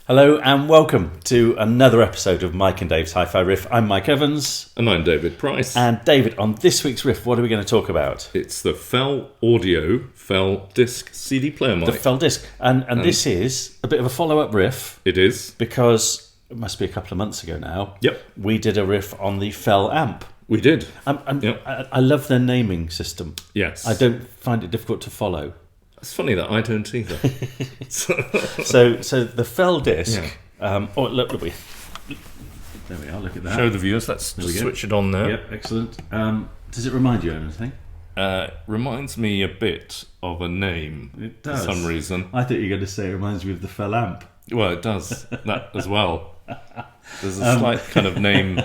Hello and welcome to another episode of Mike and Dave's Hi-Fi Riff. I'm Mike Evans. And I'm David Price. And David, on this week's riff, what are we going to talk about? It's the Fel Audio Fel Disc CD player mic. The Fel Disc. And this is a bit of a follow-up riff. It is. Because it must be a couple of months ago now. Yep. We did a riff on the Fel amp. We did. Yep. I love their naming system. Yes. I don't find it difficult to follow. It's funny that I don't either. So the Fel Disc. Yeah. Look, there we are. Look at that. Show the viewers. Let's just switch it on there. Yep, excellent. Does it remind you of anything? Reminds me a bit of a name. It does. For some reason. I thought you were going to say it reminds me of the Fel amp. Well, it does that as well. There's a slight kind of name.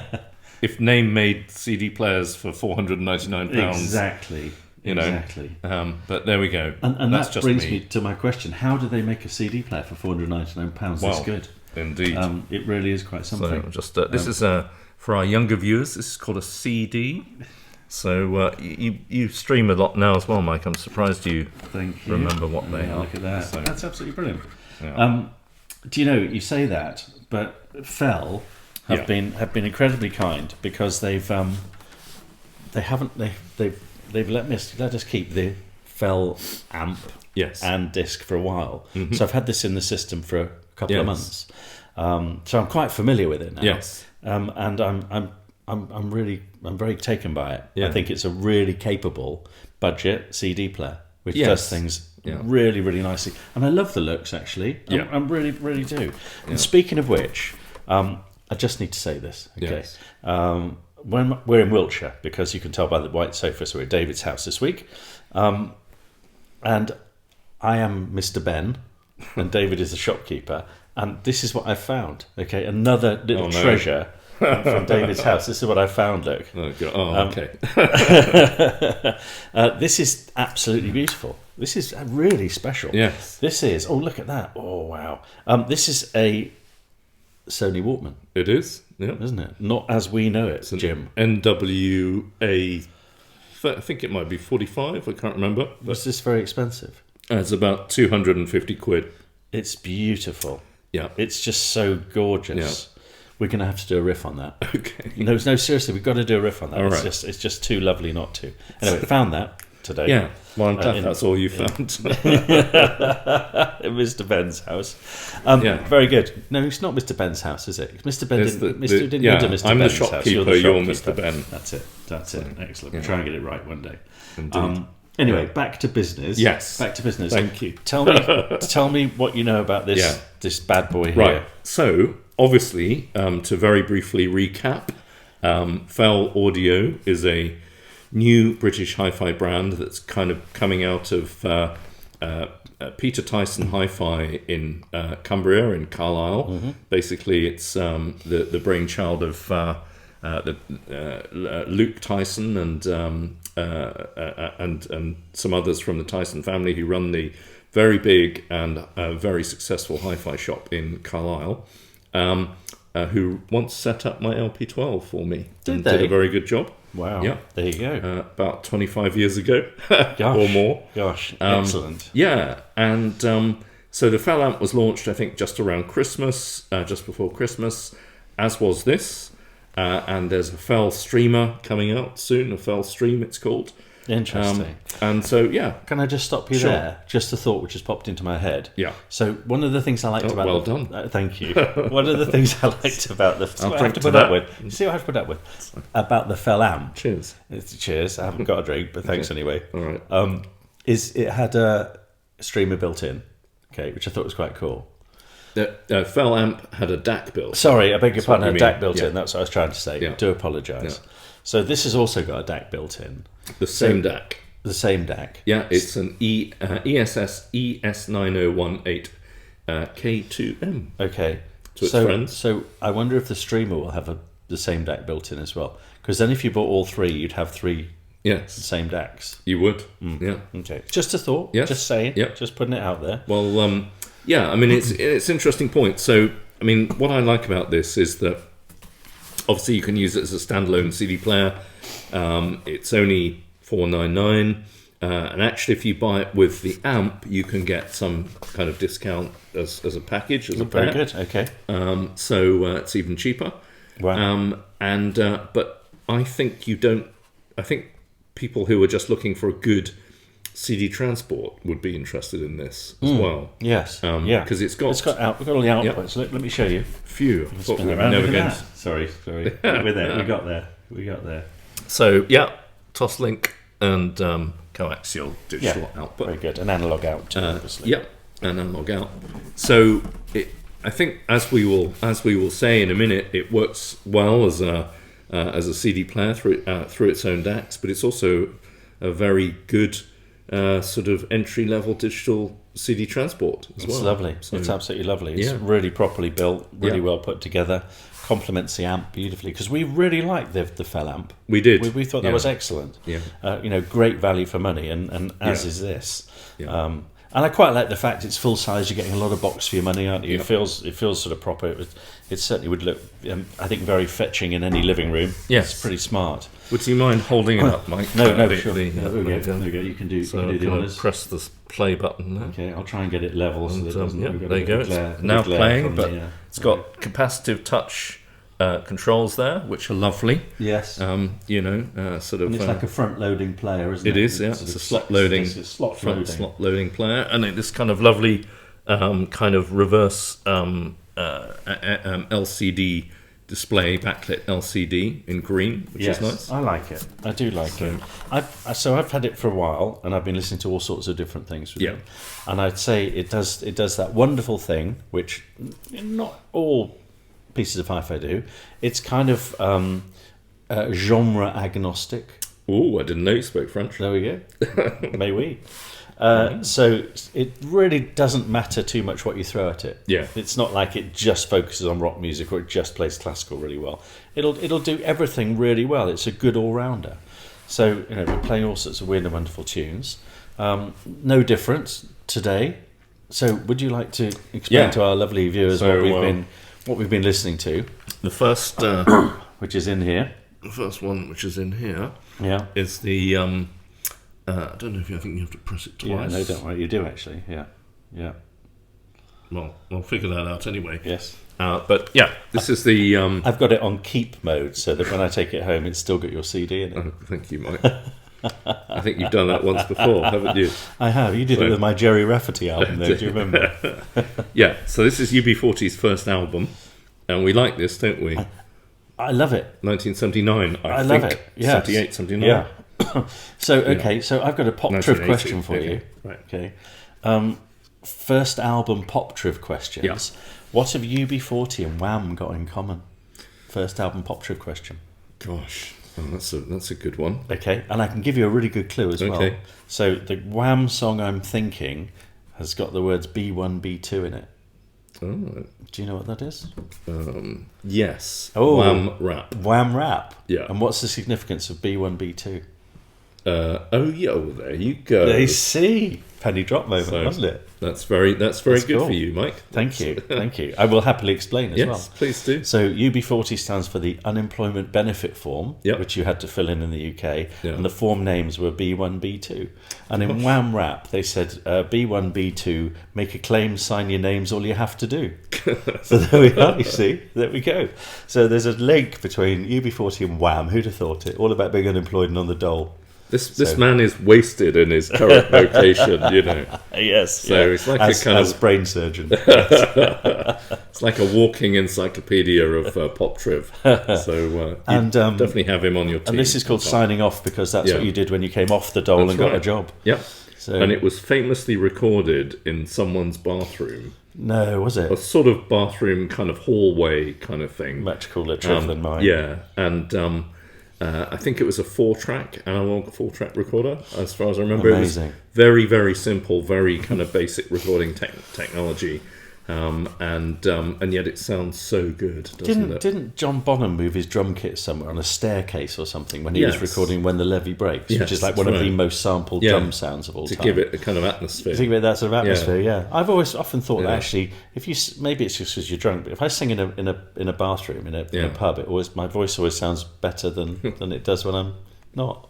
If Name made CD players for £499, exactly. You know, exactly. But there we go. And that's that just brings me to my question: how do they make a CD player for £499 this good? Indeed, it really is quite something. So just this is for our younger viewers. This is called a CD. So you stream a lot now as well, Mike. I'm surprised you remember what they are. Look at that. So, that's absolutely brilliant. Yeah. Do you know, you say that, but Fel have been incredibly kind because they've let us keep the Fel amp and disc for a while. Mm-hmm. So I've had this in the system for a couple of months. So I'm quite familiar with it now. Yes. And I'm very taken by it. Yeah. I think it's a really capable budget CD player which does things really, really nicely. And I love the looks actually. I really, really do. Yeah. And speaking of which, I just need to say this, okay? Yes. When we're in Wiltshire, because you can tell by the white sofa, so we're at David's house this week, and I am Mr. Ben, and David is the shopkeeper, and this is what I found, okay? Another little treasure from David's house. This is what I found, look. Okay. This is absolutely beautiful. This is really special. Yes. This is, look at that. Oh, wow. This is a Sony Walkman. It is, yeah, isn't it? Not as we know it, it's an Jim. NWA. I think it might be 45. I can't remember. Was this very expensive? It's about 250 quid. It's beautiful. Yeah, it's just so gorgeous. Yeah. We're going to have to do a riff on that. Okay. No, seriously, we've got to do a riff on that. All It's right. It's just too lovely not to. Anyway, found that today. Yeah. Well, I'm glad that's all you found. In Mr. Ben's house. Very good. No, it's not Mr. Ben's house, is it? Mr. Ben didn't go to Mr. I'm Ben's the house. shopkeeper, you're Mr. Ben. That's it. Excellent. We'll try and get it right one day. Indeed. Anyway, back to business. Yes. Back to business. Thank you. Tell me what you know about this bad boy here. Right. So, obviously, to very briefly recap, Fel Audio is a new British hi-fi brand that's kind of coming out of Peter Tyson Hi-Fi in Cumbria, in Carlisle. Mm-hmm. Basically, it's the brainchild of Luke Tyson and some others from the Tyson family who run the very big and very successful hi-fi shop in Carlisle. Who once set up my LP12 for me. Did a very good job. Wow. Yeah. There you go. About 25 years ago or more. Gosh, excellent. Yeah, and so the Fel amp was launched, I think, just around Christmas, just before Christmas, as was this. And there's a Fel streamer coming out soon, a Fel stream it's called. Interesting. And so, Can I just stop you there? Just a thought which has popped into my head. Yeah. So one of the things I liked about... Well done. Thank you. One of the things I liked about the... I'll drink to that. See what I have to put up with? About the Fel amp. Cheers. Cheers. I haven't got a drink, but thanks anyway. All right. Is it had a streamer built in, okay, which I thought was quite cool. The Fel amp had a DAC built. Sorry, I beg your pardon, a DAC built in. That's what I was trying to say. Yeah. I do apologise. Yeah. So this has also got a DAC built in. The same DAC. The same DAC. Yeah, it's an ESS ES9018 K2M. Okay. To its friends. So I wonder if the streamer will have the same DAC built in as well. Because then if you bought all three, you'd have three same DACs. You would. Yeah. Okay. Just a thought. Yes. Just saying. Yep. Just putting it out there. Well, I mean, it's an interesting point. So, I mean, what I like about this is that obviously you can use it as a standalone CD player. It's only $499. And actually, if you buy it with the amp, you can get some kind of discount as a package, as a Very pack. good. Okay. So it's even cheaper. Wow. But I think you don't. I think people who are just looking for a good CD transport would be interested in this as well. Yes. Yeah. Because it's got out. We've got all the outputs. Let me show you. few. I thought we were Around. never Look at going that. Sorry. We're there. We got there. So yeah, Toslink and coaxial digital output. Very good. An analog out, obviously. Yep, an analog out. So I think as we will say in a minute, it works well as a CD player through its own DACs, but it's also a very good sort of entry level digital CD transport as well. It's lovely. So, it's absolutely lovely. It's really properly built, really well put together. Complements the amp beautifully, because we really liked the Fel amp. We did. We thought that was excellent. Yeah. Great value for money, and as is this. Yeah. And I quite like the fact it's full size. You're getting a lot of box for your money, aren't you? It feels sort of proper. It certainly would look, I think, very fetching in any living room. Yes. It's pretty smart. Would you mind holding it up, Mike? No, sure. There There we go. You can do the honours. Press the play button there. Okay, I'll try and get it level. So that there you go. It's now playing, but it's got capacitive touch controls there, which are lovely. Yes. Sort of. And it's like a front-loading player, isn't it? It is, yeah. It's a slot-loading, slot-loading player, and this kind of lovely, kind of reverse LCD display, backlit LCD in green, which is nice. I like it. I do like it. I've had it for a while, and I've been listening to all sorts of different things with it. And I'd say it does that wonderful thing, which not all pieces of hi-fi do. It's kind of genre agnostic. Oh, I didn't know you spoke French. There we go. May we? So it really doesn't matter too much what you throw at it. Yeah. It's not like it just focuses on rock music or it just plays classical really well. It'll do everything really well. It's a good all-rounder. So, we're playing all sorts of weird and wonderful tunes. No difference today. So would you like to explain to our lovely viewers what we've been listening to? The first which is in here. The first one, which is in here, is the I don't know if I think you have to press it twice. Yeah, no, don't worry, you do actually. Yeah. Well, I'll figure that out anyway. Yes. But yeah, this is the. I've got it on keep mode, so that when I take it home, it's still got your CD in it. Oh, thank you, Mike. I think you've done that once before, haven't you? I have. You did it with my Jerry Rafferty album, though. Do you remember? Yeah. So this is UB40's first album, and we like this, don't we? I love it. 1979. I love think. it. Yeah. 78, 79. Yeah. So I've got a pop triv question for you. Right. Okay. First album pop triv questions. Yeah. What have UB40 and Wham got in common? First album pop triv question. Gosh, that's a good one. Okay, and I can give you a really good clue as well. Okay. So the Wham song I'm thinking has got the words B1, B2 in it. Oh. Do you know what that is? Yes. Oh. Wham rap. Wham rap. Yeah. And what's the significance of B1, B2? There you go. They see. Penny drop moment, wasn't it? That's very good cool. for you, Mike. Thank you. I will happily explain as well. Yes, please do. So UB40 stands for the Unemployment Benefit Form, which you had to fill in the UK, and the form names were B1, B2. And in Wham Rap, they said B1, B2, make a claim, sign your names, all you have to do. So there we are, you see. There we go. So there's a link between UB40 and Wham. Who'd have thought it? All about being unemployed and on the dole. This man is wasted in his current vocation, Yes. So it's like as brain surgeon. It's like a walking encyclopedia of pop triv. So you definitely have him on your team. And this is called signing off, because that's what you did when you came off the dole and got a job. Yep. So, and it was famously recorded in someone's bathroom. No, was it? A sort of bathroom kind of hallway kind of thing. Much cooler triv than mine. Yeah, and I think it was a analog 4-track recorder, as far as I remember. Amazing. It was very, very simple, very kind of basic recording technology, and yet it sounds so good, doesn't it? Didn't John Bonham move his drum kit somewhere on a staircase or something when he was recording When the Levee Breaks, which is like one of the most sampled drum sounds of all time. To give it a kind of atmosphere. To give it that sort of atmosphere, yeah. I've often thought that actually, if you maybe it's just because you're drunk, but if I sing in a bathroom in a pub, my voice always sounds better than it does when I'm not.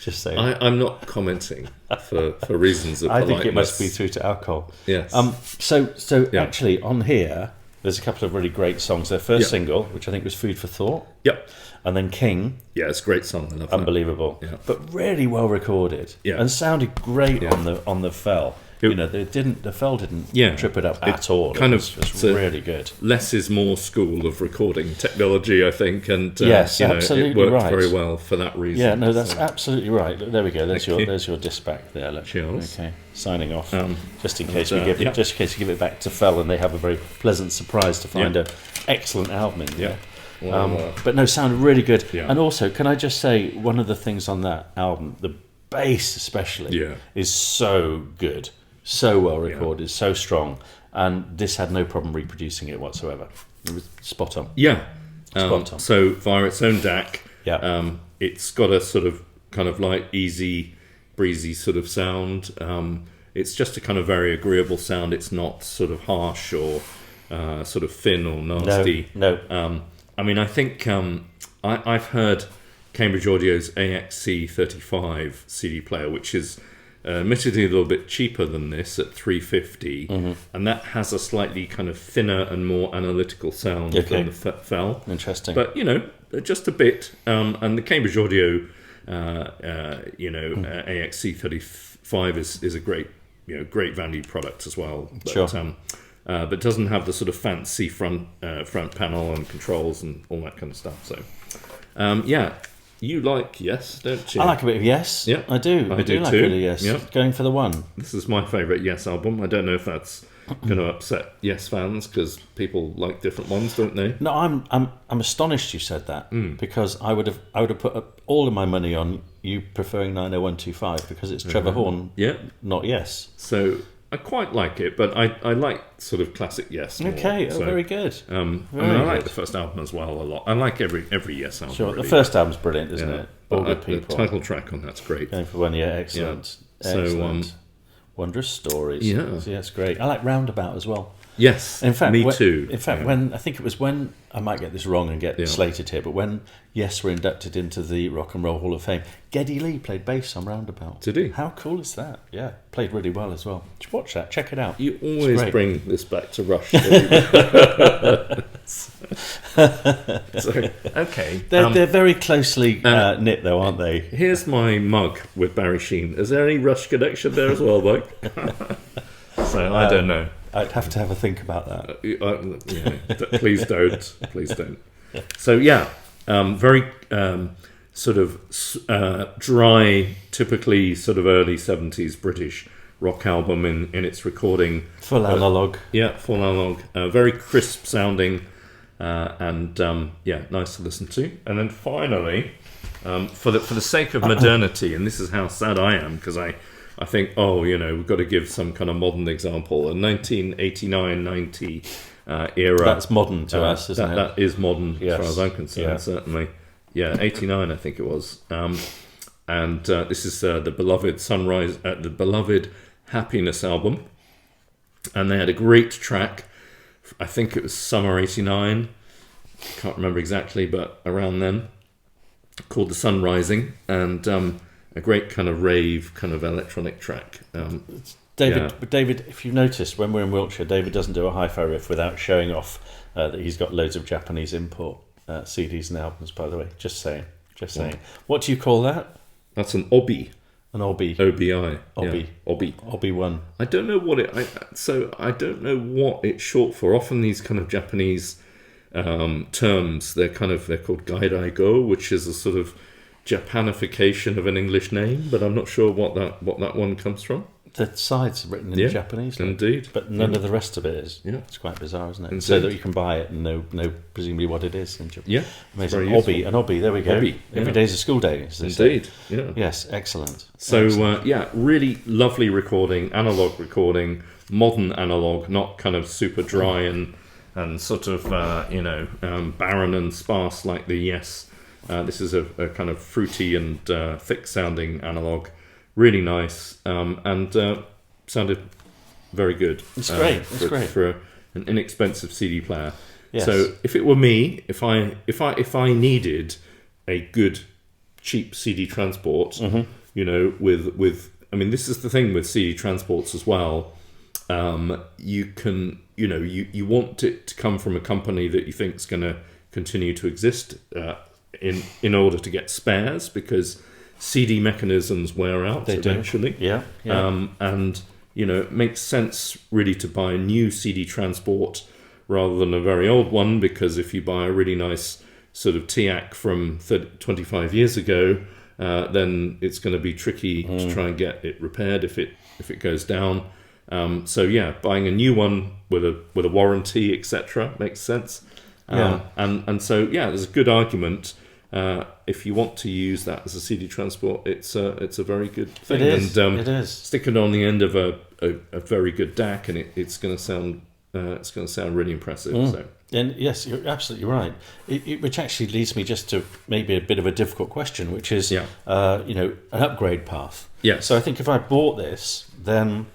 Just saying. I'm not commenting for reasons of I politeness. think it must be through to alcohol. Yes. So actually on here, there's a couple of really great songs. Their first single, which I think was Food for Thought. Yep. And then King. Yeah, it's a great song. I love that. Unbelievable. Yeah. But really well recorded. Yeah. And sounded great on the fell. The fell didn't trip it up at all. It's really good. Less is more school of recording technology, I think, and yes, absolutely it worked right. very well for that reason. Yeah, no, that's absolutely right. There we go. There's your disc back there. Look. Cheers. Okay, signing off. Just in case we give it back to Fell, and they have a very pleasant surprise to find an excellent album in there. Well, but no, sounded really good. Yeah. And also, can I just say, one of the things on that album, the bass especially, is so good. So well recorded, so strong, and this had no problem reproducing it whatsoever. It was spot on. Yeah, spot on. So via its own DAC, it's got a sort of kind of like easy, breezy sort of sound. It's just a kind of very agreeable sound. It's not sort of harsh or sort of thin or nasty. No. I mean, I think I've heard Cambridge Audio's AXC35 CD player, which is admittedly a little bit cheaper than this at $350, and that has a slightly kind of thinner and more analytical sound than the Fell. Interesting, but just a bit. And the Cambridge Audio, AXC35 is a great value product as well. But, but doesn't have the sort of fancy front panel and controls and all that kind of stuff. So, you like Yes, don't you? I like a bit of Yes. Yeah, I do. I do like too. a bit of Yes. Yeah. Going for the one. This is my favourite Yes album. I don't know if that's going to upset Yes fans because people like different ones, don't they? No, I'm astonished you said that because I would have put up all of my money on you preferring 90125 because it's Trevor Horn. Yeah, not Yes. So I quite like it, but I like sort of classic Yes more. Okay, so, very good. I like the first album as well a lot. I like every Yes album. Sure, really. The first album's brilliant, isn't it? All Good The People. title track on that's great. Going for one, excellent. Yeah. So, excellent. Wondrous Stories. Yeah, it's great. I like Roundabout as well. Yes, in fact, me too. In fact, when I think it was when I might get this wrong and get slated here, but when Yes were inducted into the Rock and Roll Hall of Fame, Geddy Lee played bass on Roundabout. Did he? How cool is that? Yeah, played really well as well. Just watch that, check it out. You always bring this back to Rush. Okay, they're very closely knit, though, aren't they? Here's my mug with Barry Sheen. Is there any Rush connection there as well, Mike? So I don't know. I'd have to have a think about that. Please don't. Please don't. So very sort of dry, typically sort of early 70s British rock album in its recording. Full analog. Full analog. Very crisp sounding and nice to listen to. And then finally, for the sake of modernity, and this is how sad I am because I think, we've got to give some kind of modern example. A 1989-90 era. That's modern to us, isn't it? That is modern as far as I'm concerned, certainly. Yeah, 89 I think it was. And this is the beloved Sunrise, the beloved Happiness album. And they had a great track. I think it was summer 89. Can't remember exactly, but around then. Called The Sun Rising. And a great kind of rave, kind of electronic track. David, if you've noticed, when we're in Wiltshire, David doesn't do a Hi-Fi Riff without showing off that he's got loads of Japanese import CDs and albums, by the way. Just saying. What do you call that? That's an obi. An obi. OBI. Obi. Yeah. Obi. Obi-Wan. I don't know what I don't know what it's short for. Often these kind of Japanese terms, they're called Gaidai Go, which is a sort of Japanification of an English name, but I'm not sure what that one comes from. The sides are written in Japanese, indeed, but none of the rest of it is. Yeah, it's quite bizarre, isn't it? Indeed. So that you can buy it and know presumably what it is. Yeah, amazing. An obi. There we go. Every day's a school day. Indeed. Yeah. Yes, excellent. So really lovely recording, analog recording, modern analog, not kind of super dry and sort of barren and sparse like the Yes. This is a kind of fruity and thick sounding analog. Really nice and sounded very good. It's great. It's great for an inexpensive CD player. Yes. So if it were me, if I needed a good cheap CD transport, you know, with I mean, this is the thing with CD transports as well. You can, you know, you want it to come from a company that you think is going to continue to exist in order to get spares, because CD mechanisms wear out eventually. Do. Yeah. And, you know, it makes sense really to buy a new CD transport rather than a very old one, because if you buy a really nice sort of TIAC from 25 years ago, then it's going to be tricky to try and get it repaired if it goes down. So yeah, buying a new one with a warranty, etc., makes sense. And so yeah, there's a good argument. If you want to use that as a CD transport, it's a very good thing. It is. Stick it on the end of a very good DAC, and it's going to sound really impressive. So. And yes, you're absolutely right. Which actually leads me just to maybe a bit of a difficult question, which is you know, an upgrade path. Yeah. So I think if I bought this, then,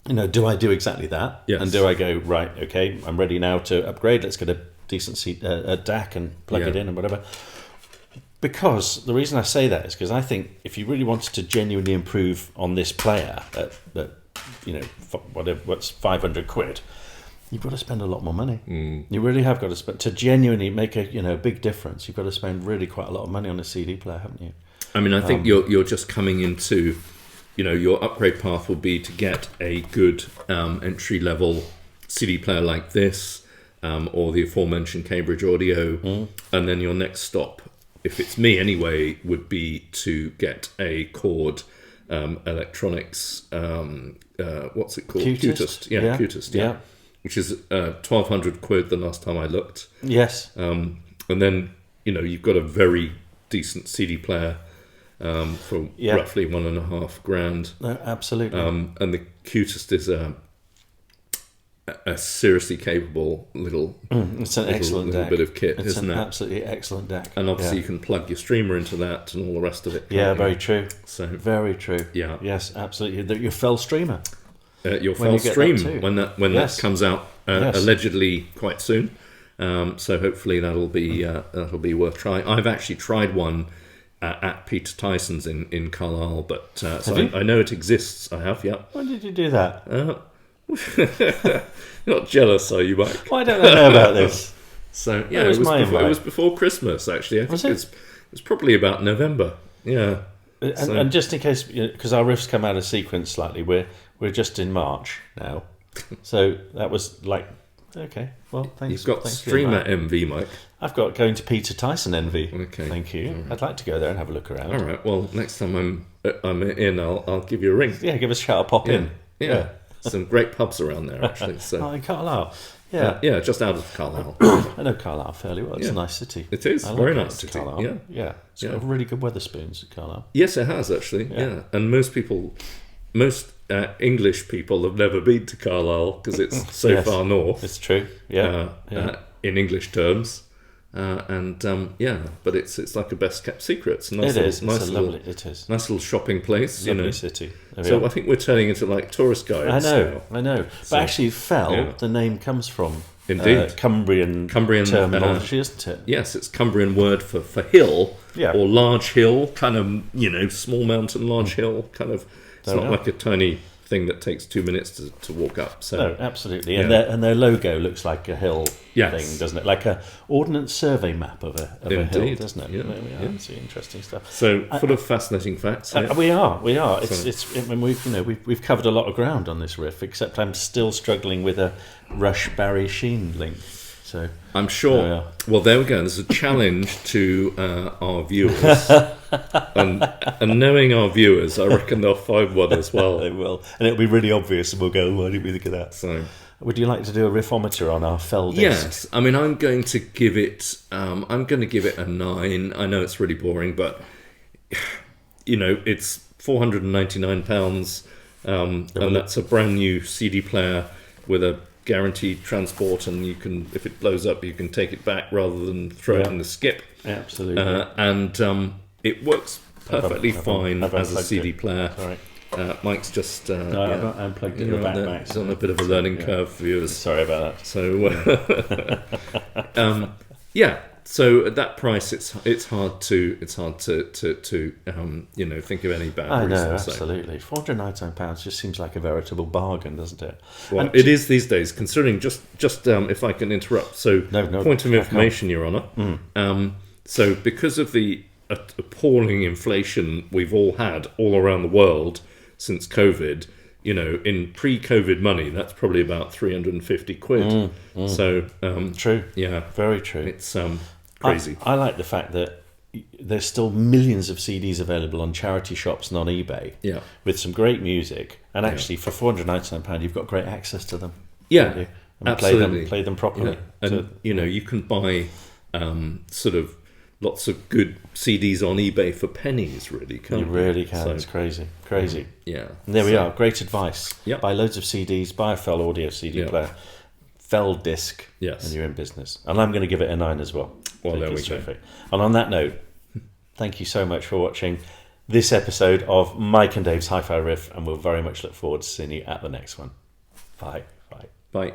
you know, do I do exactly that? Yes. And do I go, right, okay, I'm ready now to upgrade, let's get a decent a DAC and plug it in and whatever. Because the reason I say that is because I think if you really wanted to genuinely improve on this player at you know, what's 500 quid, you've got to spend a lot more money. You really have got to spend, to genuinely make a, you know, big difference. You've got to spend really quite a lot of money on a CD player, haven't you? I mean, I think you're just coming into, you know, your upgrade path will be to get a good entry level CD player like this, or the aforementioned Cambridge Audio, and then your next stop, if it's me anyway, would be to get a Chord Electronics. What's it called? Cutest. Cutest. Yeah. Which is 1,200 quid the last time I looked. Yes. And then, you know, you've got a very decent CD player for roughly $1,500. No, absolutely. And the Cutest is a seriously capable little it's an excellent little DAC. bit of kit, It's isn't an it? absolutely excellent DAC. And obviously you can plug your streamer into that and all the rest of it. Yeah, very true. So very true. Yeah. Yes, absolutely. Your fell streamer. Your file stream when that comes out allegedly quite soon. So hopefully that'll be worth trying. I've actually tried one at Peter Tyson's in Carlisle, but so I know it exists. I have, yeah. When did you do that? You're not jealous, are you, Mike? Why don't I know about this? So yeah, it was before Christmas. Actually, I think it was probably about November. Yeah. And just in case, because our riffs come out of sequence slightly, we're just in March now, so that was like, okay, well, thanks. You've got Streamer MV, Mike. I've got going to Peter Tyson Envy. Okay, thank you. Right. I'd like to go there and have a look around. All right. Well, next time I'm in, I'll give you a ring. Yeah, give us a shout. I'll pop in. Yeah. Some great pubs around there, actually. So. In Carlisle. Yeah. Yeah, just out of Carlisle. I know Carlisle fairly well. It's a nice city. It is. Very nice city. Carlisle. Yeah. It's got really good Weatherspoons at Carlisle. Yes, it has, actually. Yeah. And most English people have never been to Carlisle because it's so far north. It's true. Yeah. In English terms. But it's like a best kept secret. It's a nice it is. Nice little shopping place. Lovely city. So I think we're turning into like tourist guides. I know. But actually, fell, the name comes from indeed Cumbrian terminology, isn't it? Yes, it's Cumbrian word for hill or large hill, kind of, small mountain, large hill, kind of. It's not like a tiny thing that takes 2 minutes to walk up. So no, absolutely. And their logo looks like a hill thing, doesn't it? Like a ordnance survey map of a hill, doesn't it? Yeah. It's interesting stuff. So full of fascinating facts. We are. We've covered a lot of ground on this riff, except I'm still struggling with a Rush Barry Sheen link. So I'm sure. Well, there we go. There's a challenge to our viewers, and knowing our viewers, I reckon they'll find one as well. They will, and it'll be really obvious, and we'll go, "Why didn't we think of that?" So, would you like to do a riffometer on our fell disc? Yes. I mean, I'm going to give it. I'm going to give it a 9. I know it's really boring, but it's £499, and that's a brand new CD player with a guaranteed transport, and you can, if it blows up, you can take it back rather than throw it in the skip. Absolutely. And it works perfectly fine as a CD player. Sorry. Mike's just I've not unplugged it in the back, Max. It's on a bit of a learning curve for viewers. Sorry about that. So So at that price, it's hard to think of any bad I reason. know, absolutely. £499 just seems like a veritable bargain, doesn't it? Well, And it is these days, considering just if I can interrupt. So, No, point of crack information, Your Honour. So, because of the appalling inflation we've all had all around the world since COVID, in pre-COVID money, that's probably about 350 quid. So, True. yeah, Very true. it's crazy. I like the fact that there's still millions of CDs available on charity shops and on eBay. Yeah. With some great music, and actually for £499 you've got great access to them. Yeah, don't you? And absolutely. play them properly. Yeah. And you can buy sort of lots of good CDs on eBay for pennies, really, can't You you? really can. So, It's crazy. yeah. And there we are. Great advice. Yep. Buy loads of CDs. Buy a Fell Audio CD Yep. player. Fell disc. Yes. And you're in business. And I'm going to give it a 9 as well. Well, I think there we it's go. terrific. And on that note, thank you so much for watching this episode of Mike and Dave's Hi-Fi Riff, and we'll very much look forward to seeing you at the next one. Bye. Bye.